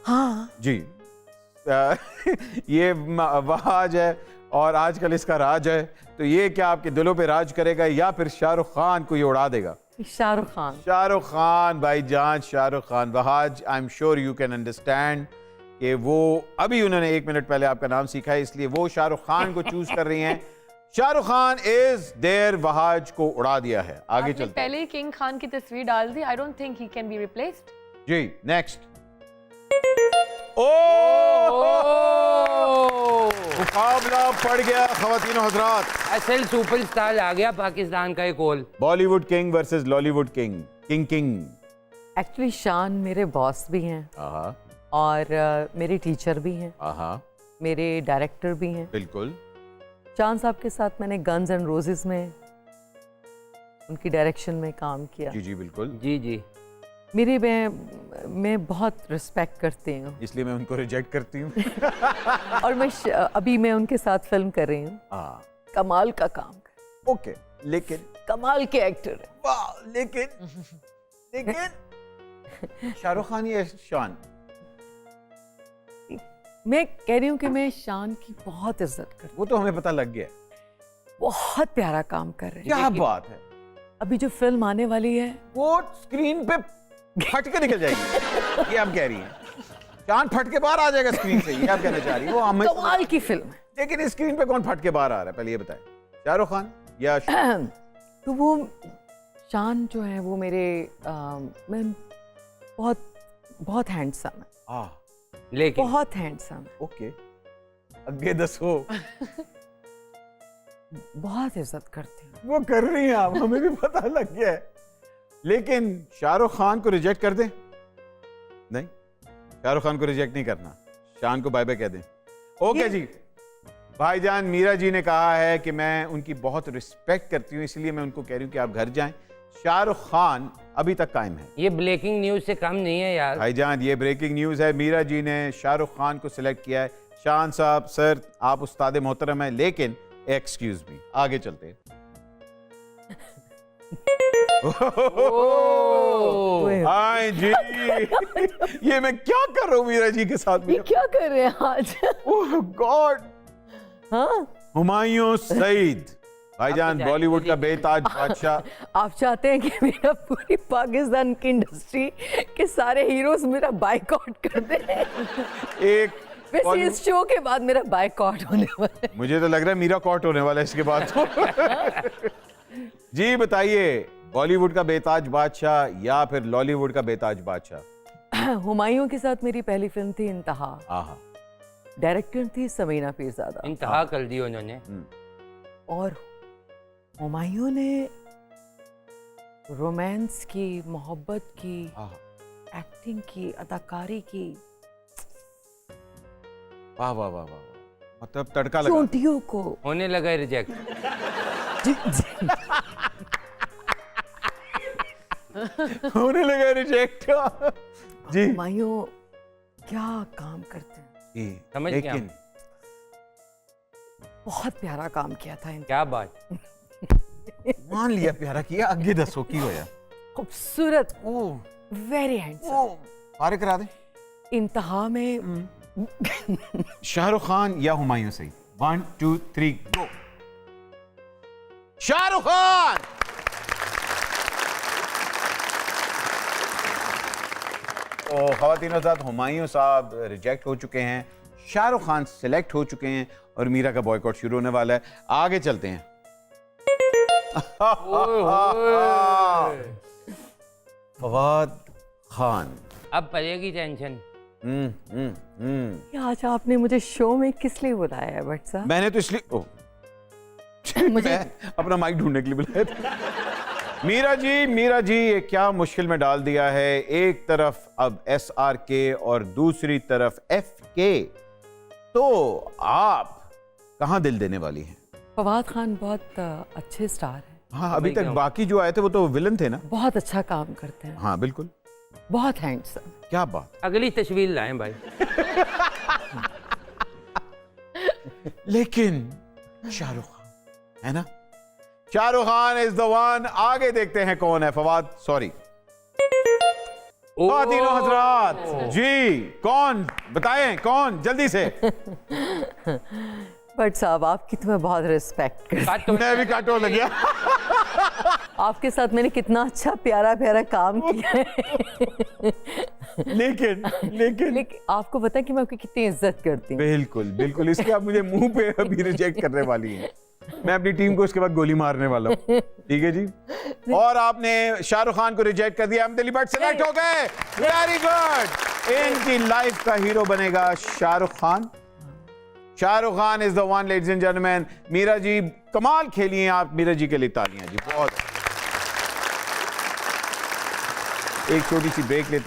हाँ जी। ये वहाज है और आजकल इसका राज है, तो ये क्या आपके दिलों पे राज करेगा या फिर शाहरुख खान को ये उड़ा देगा? शाहरुख खान। शाहरुख खान भाईजान, Shahrukh Khan. Wahaj, I am sure you can understand कि वो अभी उन्होंने 1 मिनट पहले आपका नाम सीखा है, इसलिए वो शाहरुख खान को चूज कर रही हैं। शाहरुख खान इज देयर, वहाज को उड़ा दिया है। आगे चलते हैं। पहले ही किंग खान की तस्वीर डाल दी। I don't think he can be replaced. जी नेक्स्ट। ओ मुकाबला पड़ गया ख़वातीन हज़रात। असल सुपरस्टार आ गया पाकिस्तान का एक और। Bollywood king versus Lollywood king. King actually Shaan मेरे बॉस भी हैं आहा और मेरे टीचर भी हैं, आहा मेरे डायरेक्टर भी हैं। बिल्कुल। शान साहब के साथ मैंने गन्स एंड रोजेस में उनकी डायरेक्शन में काम किया। जी जी बिल्कुल। जी जी। मेरी मैं बहुत रिस्पेक्ट करती हूँ, इसलिए मैं उनको रिजेक्ट करती हूँ। और अभी मैं उनके साथ फिल्म कर रही हूँ। कमाल का काम कर, ओके, लेकिन कमाल के एक्टर है। वाह, लेकिन शाहरुख खान या शान? मैं कह रही हूँ कि मैं शान की बहुत इज्जत करती हूँ। वो तो हमें पता लग गया। बहुत प्यारा काम कर रहे हैं। क्या बात है। अभी जो फिल्म आने वाली है वो स्क्रीन पे फट के निकल जाएगी, ये आप कह रही हैं। शान फट के बाहर आ जाएगा स्क्रीन से, ये आप कहना चाह रही हैं। वो हमें कमाल की फिल्म है। लेकिन स्क्रीन पे कौन फट के बाहर आ रहा है, पहले ये बताएं। शाहरुख खान या शान? तो वो शान जो है वो मेरे मैं बहुत बहुत हैंडसम है। लेकिन बहुत हैंडसम है। ओके, अगे दसो। बहुत इज्जत करती हूँ। वो कर रही हैं आप, हमें भी पता लग गया है। लेकिन शाहरुख खान को रिजेक्ट कर दें? नहीं, शाहरुख खान को रिजेक्ट नहीं करना, शान को बाय बाय कह दें। ओके जी। भाईजान मीरा जी ने कहा है कि मैं उनकी बहुत रिस्पेक्ट करती हूँ, इसलिए मैं उनको कह रही हूँ कि आप घर जाएं। शाहरुख खान अभी तक कायम है। ये ब्रेकिंग न्यूज से कम नहीं है यार। भाईजान ये ब्रेकिंग न्यूज है, मीरा जी ने शाहरुख खान को सिलेक्ट किया है। शान साहब सर, आप उस्ताद मोहतरम हैं, लेकिन एक्सक्यूज मी, आगे चलते हैं। हाय जी, ये मैं क्या कर रहा हूँ मीरा जी के साथ? ये क्या कर रहे हैं आज? ओह गॉड। हाँ, हुमायूं सईद भाईजान, बॉलीवुड का बेताज बादशाह। आप चाहते हैं कि मेरा पूरी पाकिस्तान की इंडस्ट्री के सारे हीरोज मेरा बायकॉट कर दें? एक वैसे इस शो के बाद मेरा बायकॉट होने वाला है। मुझे तो लग रहा है मीरा कॉट होने वाला है इसके बाद तो। जी बताइए, बॉलीवुड का बेताज बादशाह या फिर लॉलीवुड का बेताज बादशाह? हुमायूं के साथ मेरी पहली फिल्म थी इंतहा। आहा। डायरेक्टर थी समीना पीरजादा। इंतहा कर दी उन्होंने। और हुमायूं ने रोमांस की, मोहब्बत की, एक्टिंग की, अदाकारी की, वाह वाह वाह वाह, मतलब तड़का लगा। चोटियों को होने लगा रिजेक्ट। होने लगा रिजेक्ट। जी हुमायूं क्या काम करते हैं। समझ गया। लेकिन बहुत प्यारा काम किया था क्या बात। मान लिया प्यारा किया, आगे दसो की होया। खूबसूरत, वेरी हैंडसम। पार करा दे। इंतहा में शाहरुख खान या हुमायूं सईद? 1 2 3 गो। शाहरुख खान। ख़वातीन साथ हुमायूं साहब रिजेक्ट हो चुके हैं, शाहरुख खान सिलेक्ट हो चुके हैं और मीरा का बॉयकॉट शुरू होने वाला है। आगे चलते हैं। फवाद खान। अब पड़ेगी टेंशन। ये आज आपने मुझे शो में किस लिए बुलाया है भट्ट साहब? मैंने तो इसलिए मैं अपना माइक ढूंढने के लिए बुलाया था। मीरा जी ये क्या मुश्किल में डाल दिया है। एक तरफ अब SRK और दूसरी तरफ FK, तो आप कहाँ दिल देने वाली हैं? फवाद खान बहुत अच्छे स्टार हैं। हाँ, अभी तक बाकी जो आए थे वो तो विलन थे ना। बहुत अच्छा काम करते हैं। हाँ बिल्कुल, बहुत हैंडसम। क्या बात। अगली तस्वीर लाएं भाई। लेकिन शाहरुख खान है ना, Shahrukh Khan is the one. आगे देखते हैं कौन है। फवाद सॉरी। खातिनों हजरात जी, कौन बताएं, कौन जल्दी से। बट साहब आपकी तो मैं बहुत रिस्पेक्ट करती काट तो मैं भी काटो लग गया। हूँ। आपके साथ मैंने कितना अच्छा प्यारा प्यारा काम किया है। लेकिन लेकिन आपको पता है कि मैं आपकी कितनी इज्जत करती हूँ। बिल्कुल बिल्कुल, इसलिए आप मुझे मुंह पे अभी रिजेक्ट करने वाली हैं। मैं अपनी टीम को उसके बाद गोली मारने वाला हूँ, ठीक है जी। और आपने शाहरुख खान को रिजेक्ट कर दिया, अहमद अली भट्ट सेलेक्ट हो गए, वेरी गुड। इनकी लाइफ का हीरो बनेगा Shahrukh Khan. Shahrukh Khan is the one, ladies and gentleman. Meera ji कमाल खेली हैं आप, मीरा जी के लिए तालियां जी, बहुत। एक छोटी सी ब्रेक लेते हैं।